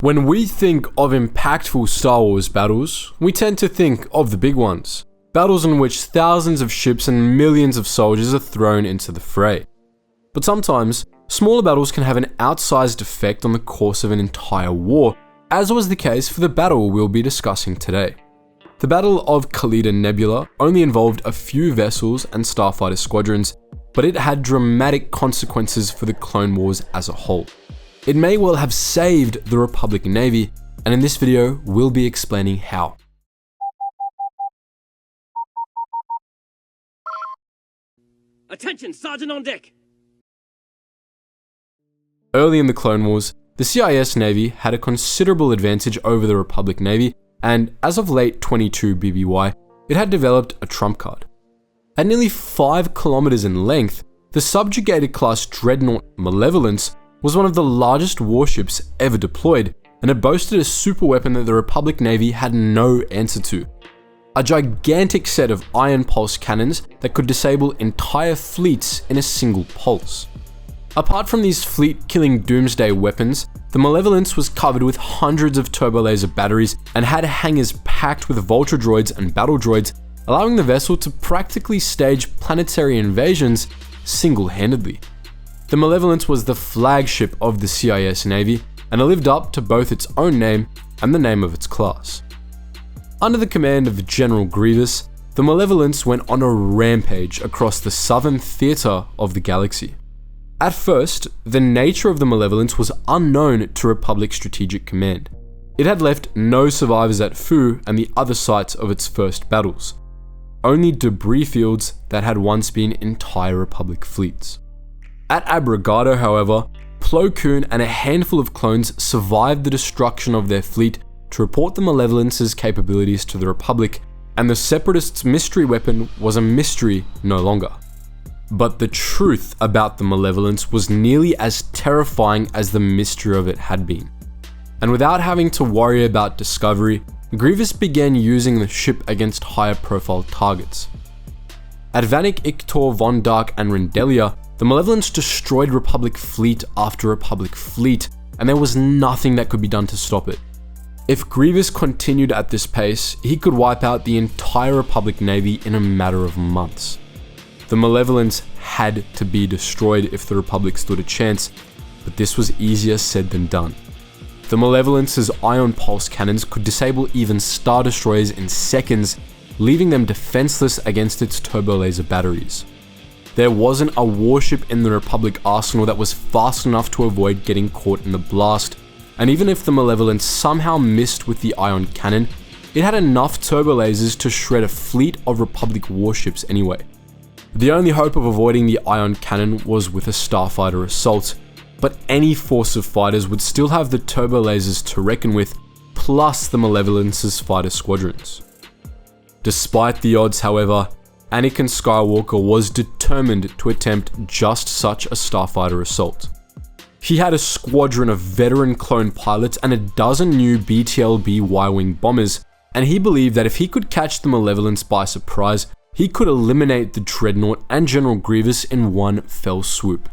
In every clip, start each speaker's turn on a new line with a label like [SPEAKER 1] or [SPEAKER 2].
[SPEAKER 1] When we think of impactful Star Wars battles, we tend to think of the big ones. Battles in which thousands of ships and millions of soldiers are thrown into the fray. But sometimes, smaller battles can have an outsized effect on the course of an entire war, as was the case for the battle we'll be discussing today. The Battle of Kaliida Nebula only involved a few vessels and starfighter squadrons, but it had dramatic consequences for the Clone Wars as a whole. It may well have saved the Republic Navy, and in this video, we'll be explaining how.
[SPEAKER 2] Attention, Sergeant on deck!
[SPEAKER 1] Early in the Clone Wars, the CIS Navy had a considerable advantage over the Republic Navy, and as of late 22 BBY, it had developed a trump card. At nearly 5 kilometers in length, the subjugated class dreadnought Malevolence was one of the largest warships ever deployed, and it boasted a superweapon that the Republic Navy had no answer to. A gigantic set of ion pulse cannons that could disable entire fleets in a single pulse. Apart from these fleet-killing doomsday weapons, the Malevolence was covered with hundreds of turbolaser batteries and had hangars packed with vulture droids and battle droids, allowing the vessel to practically stage planetary invasions single-handedly. The Malevolence was the flagship of the CIS Navy, and it lived up to both its own name and the name of its class. Under the command of General Grievous, the Malevolence went on a rampage across the southern theater of the galaxy. At first, the nature of the Malevolence was unknown to Republic Strategic Command. It had left no survivors at Fu and the other sites of its first battles. Only debris fields that had once been entire Republic fleets. At Abrogado, however, Plo Koon and a handful of clones survived the destruction of their fleet to report the Malevolence's capabilities to the Republic, and the Separatists' mystery weapon was a mystery no longer. But the truth about the Malevolence was nearly as terrifying as the mystery of it had been. And without having to worry about discovery, Grievous began using the ship against higher profile targets. At Vanek Iktor Von Dark and Rendelia, the Malevolence destroyed Republic fleet after Republic fleet, and there was nothing that could be done to stop it. If Grievous continued at this pace, he could wipe out the entire Republic Navy in a matter of months. The Malevolence had to be destroyed if the Republic stood a chance, but this was easier said than done. The Malevolence's ion pulse cannons could disable even Star Destroyers in seconds, leaving them defenseless against its turbolaser batteries. There wasn't a warship in the Republic arsenal that was fast enough to avoid getting caught in the blast, and even if the Malevolence somehow missed with the ion cannon, it had enough turbolasers to shred a fleet of Republic warships anyway. The only hope of avoiding the ion cannon was with a starfighter assault, but any force of fighters would still have the turbolasers to reckon with, plus the Malevolence's fighter squadrons. Despite the odds, however, Anakin Skywalker was determined to attempt just such a starfighter assault. He had a squadron of veteran clone pilots and a dozen new BTL-B Y-wing bombers, and he believed that if he could catch the Malevolence by surprise, he could eliminate the Dreadnought and General Grievous in one fell swoop.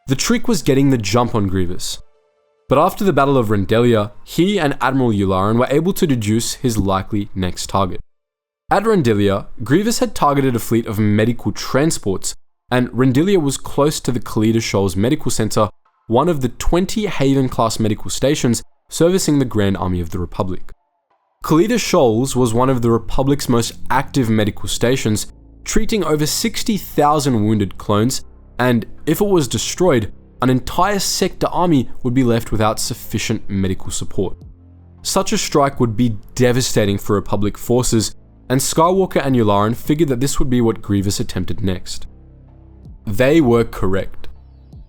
[SPEAKER 1] The trick was getting the jump on Grievous. But after the Battle of Rendelia, he and Admiral Yularen were able to deduce his likely next target. At Rendelia, Grievous had targeted a fleet of medical transports, and Rendelia was close to the Kaliida Shoals Medical Center, one of the 20 Haven-class medical stations servicing the Grand Army of the Republic. Kaliida Shoals was one of the Republic's most active medical stations, treating over 60,000 wounded clones, and if it was destroyed, an entire sector army would be left without sufficient medical support. Such a strike would be devastating for Republic forces, and Skywalker and Yularen figured that this would be what Grievous attempted next. They were correct.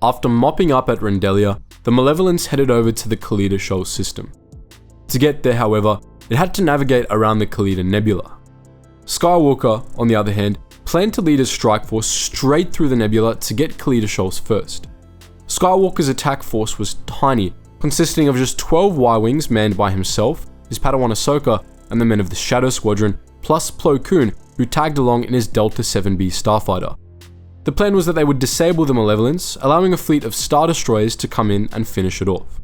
[SPEAKER 1] After mopping up at Rendelia, the Malevolence headed over to the Kaliida Shoals system. To get there, however, it had to navigate around the Kaliida Nebula. Skywalker, on the other hand, planned to lead a strike force straight through the nebula to get Kaliida Shoals first. Skywalker's attack force was tiny, consisting of just 12 Y-wings manned by himself, his Padawan Ahsoka, and the men of the Shadow Squadron, plus Plo Koon, who tagged along in his Delta 7B starfighter. The plan was that they would disable the Malevolence, allowing a fleet of Star Destroyers to come in and finish it off.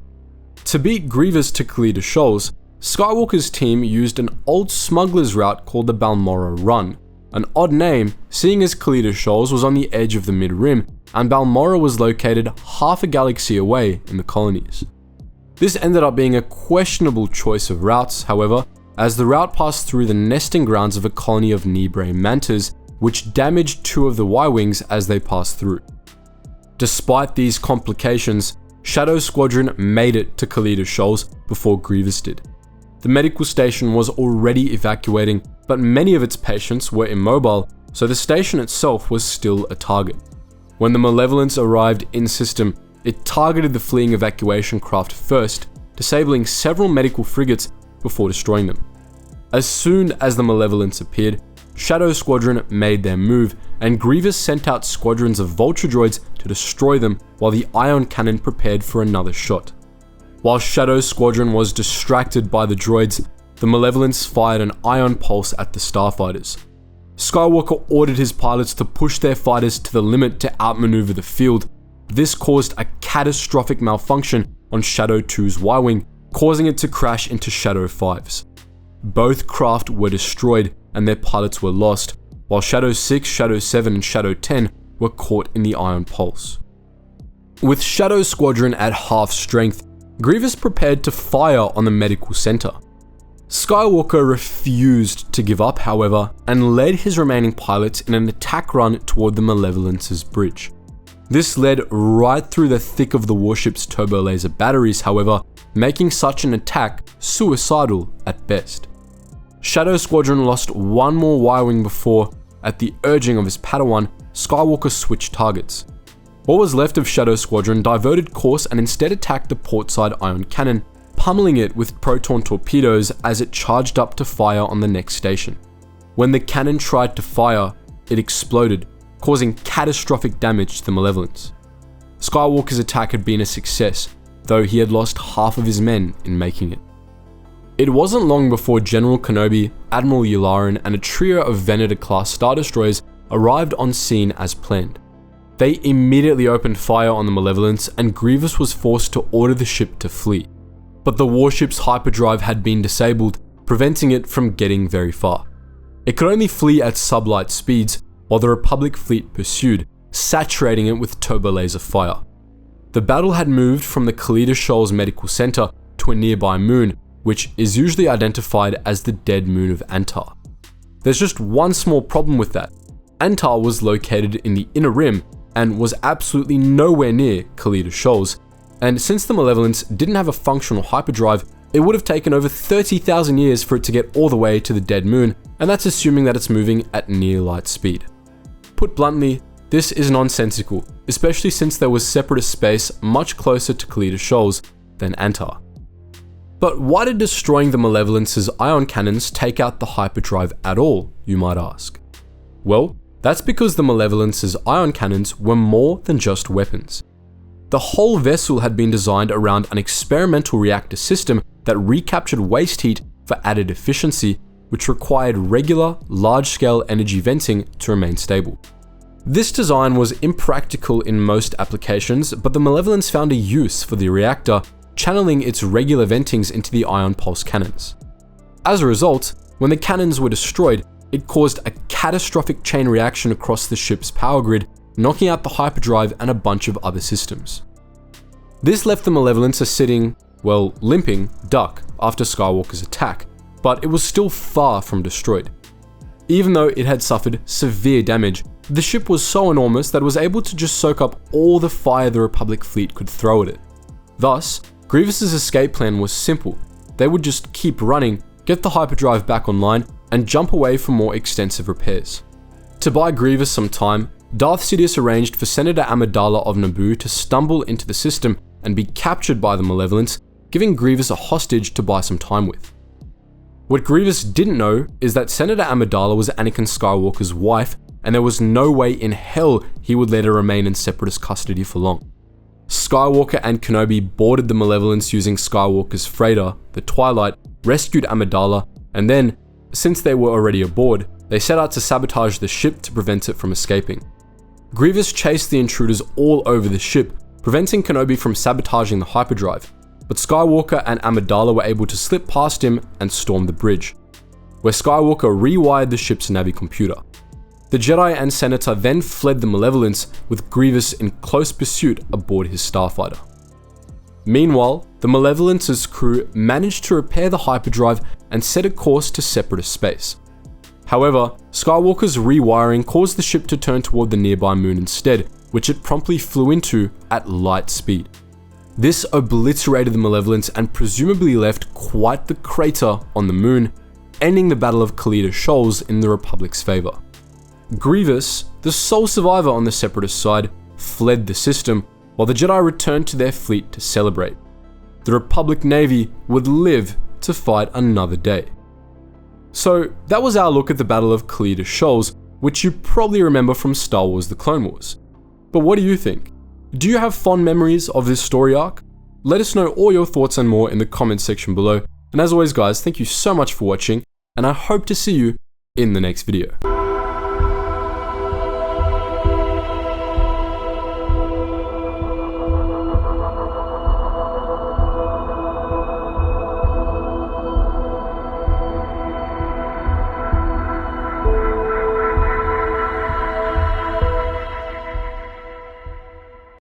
[SPEAKER 1] To beat Grievous to Kaliida Shoals, Skywalker's team used an old smuggler's route called the Balmoral Run, an odd name seeing as Kaliida Shoals was on the edge of the Mid-Rim and Balmoral was located half a galaxy away in the colonies. This ended up being a questionable choice of routes, however, as the route passed through the nesting grounds of a colony of Nebrae mantas, which damaged 2 of the Y-Wings as they passed through. Despite these complications, Shadow Squadron made it to Kaliida Shoals before Grievous did. The medical station was already evacuating, but many of its patients were immobile, so the station itself was still a target. When the Malevolence arrived in system, it targeted the fleeing evacuation craft first, disabling several medical frigates before destroying them. As soon as the Malevolence appeared, Shadow Squadron made their move, and Grievous sent out squadrons of Vulture droids to destroy them while the ion cannon prepared for another shot. While Shadow Squadron was distracted by the droids, the Malevolence fired an ion pulse at the starfighters. Skywalker ordered his pilots to push their fighters to the limit to outmaneuver the field. This caused a catastrophic malfunction on Shadow 2's Y-Wing, causing it to crash into Shadow 5's. Both craft were destroyed and their pilots were lost, while Shadow 6, Shadow 7 and Shadow 10 were caught in the ion pulse. With Shadow Squadron at half strength, Grievous prepared to fire on the medical center. Skywalker refused to give up, however, and led his remaining pilots in an attack run toward the Malevolence's bridge. This led right through the thick of the warship's turbo laser batteries, however, making such an attack suicidal at best. Shadow Squadron lost one more Y-Wing before, at the urging of his Padawan, Skywalker switched targets. What was left of Shadow Squadron diverted course and instead attacked the portside ion cannon, pummeling it with proton torpedoes as it charged up to fire on the next station. When the cannon tried to fire, it exploded, causing catastrophic damage to the Malevolence. Skywalker's attack had been a success, though he had lost half of his men in making it. It wasn't long before General Kenobi, Admiral Yularen, and a trio of Venator-class Star Destroyers arrived on scene as planned. They immediately opened fire on the Malevolence, and Grievous was forced to order the ship to flee. But the warship's hyperdrive had been disabled, preventing it from getting very far. It could only flee at sublight speeds, while the Republic fleet pursued, saturating it with turbo laser fire. The battle had moved from the Kaliida Shoals Medical Center to a nearby moon, which is usually identified as the dead moon of Antar. There's just one small problem with that. Antar was located in the inner rim and was absolutely nowhere near Kaliida Shoals, and since the Malevolence didn't have a functional hyperdrive, it would have taken over 30,000 years for it to get all the way to the dead moon, and that's assuming that it's moving at near light speed. Put bluntly, this is nonsensical, especially since there was separatist space much closer to Kaliida Shoals than Antar. But why did destroying the Malevolence's ion cannons take out the hyperdrive at all, you might ask? Well, that's because the Malevolence's ion cannons were more than just weapons. The whole vessel had been designed around an experimental reactor system that recaptured waste heat for added efficiency, which required regular, large-scale energy venting to remain stable. This design was impractical in most applications, but the Malevolence found a use for the reactor, channeling its regular ventings into the ion pulse cannons. As a result, when the cannons were destroyed, it caused a catastrophic chain reaction across the ship's power grid, knocking out the hyperdrive and a bunch of other systems. This left the Malevolence a sitting, well, limping duck after Skywalker's attack, but it was still far from destroyed. Even though it had suffered severe damage, the ship was so enormous that it was able to just soak up all the fire the Republic fleet could throw at it. Thus, Grievous's escape plan was simple. They would just keep running, get the hyperdrive back online, and jump away for more extensive repairs. To buy Grievous some time, Darth Sidious arranged for Senator Amidala of Naboo to stumble into the system and be captured by the Malevolence, giving Grievous a hostage to buy some time with. What Grievous didn't know is that Senator Amidala was Anakin Skywalker's wife, and there was no way in hell he would let her remain in Separatist custody for long. Skywalker and Kenobi boarded the Malevolence using Skywalker's freighter, the Twilight, rescued Amidala, and then, since they were already aboard, they set out to sabotage the ship to prevent it from escaping. Grievous chased the intruders all over the ship, preventing Kenobi from sabotaging the hyperdrive, but Skywalker and Amidala were able to slip past him and storm the bridge, where Skywalker rewired the ship's Navi computer. The Jedi and Senator then fled the Malevolence, with Grievous in close pursuit aboard his starfighter. Meanwhile, the Malevolence's crew managed to repair the hyperdrive and set a course to Separatist space. However, Skywalker's rewiring caused the ship to turn toward the nearby moon instead, which it promptly flew into at light speed. This obliterated the Malevolence and presumably left quite the crater on the moon, ending the Battle of Kaliida Shoals in the Republic's favor. Grievous, the sole survivor on the Separatist side, fled the system, while the Jedi returned to their fleet to celebrate. The Republic Navy would live to fight another day. So that was our look at the Battle of Kaliida Shoals, which you probably remember from Star Wars: The Clone Wars. But what do you think? Do you have fond memories of this story arc? Let us know all your thoughts and more in the comments section below. And as always guys, thank you so much for watching, and I hope to see you in the next video.